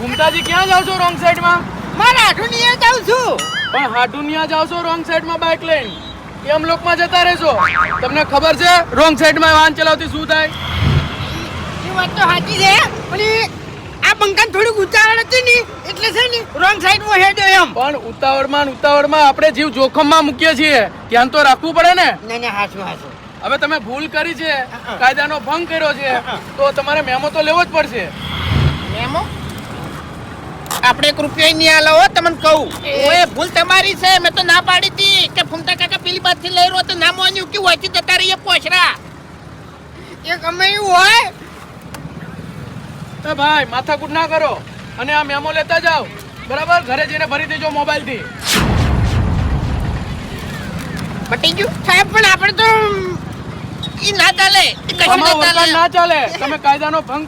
ઘૂમતાજી ક્યાં જાવ છો રોંગ સાઈડ માં? મારા હાટુનિયા જાઉં છું. પણ હાટુનિયા જાવ છો રોંગ સાઈડ માં બાઇક લઈને, એમ લોકમાં જતા રહેશો. તમને ખબર છે રોંગ સાઈડ માં વાહન ચલાવતી શું થાય? એ વાત તો સાચી છે, પણ આ બંકાન થોડીક ઉતાવળ હતી ને એટલે છે ને રોંગ સાઈડ માં હેડ્યો એમ. પણ ઉતાવળમાં આપણે જીવ જોખમમાં મૂકીએ છીએ, ધ્યાન તો રાખવું પડે ને. ના હાચું હાચું. હવે તમે ભૂલ કરી છે, કાયદાનો ભંગ કર્યો છે, તો તમારે મેમો તો લેવો જ પડશે. મેમો આપણે 1 રૂપિયા નહીં આલો હો, તમને કહું. ઓએ ભૂલ તમારી છે, મેં તો ના પાડી હતી કે ફૂમતા કાકા પેલી બાજુથી લઈ રહ્યો તો ના માન્યું કે વચ્ચે જતા રહીએ પોછરા. એ ગમે એવું હોય. એ ભાઈ માથાકૂટ ના કરો અને આ મેમો લેતા જાઓ, બરાબર? ઘરે જઈને ભરી દેજો મોબાઈલ થી. પટી ગયું સાહેબ, પણ આપણે તો ઈ ના ચાલે, ઈ કશું ના ચાલે. ના ચાલે, તમે કાયદાનો ભંગ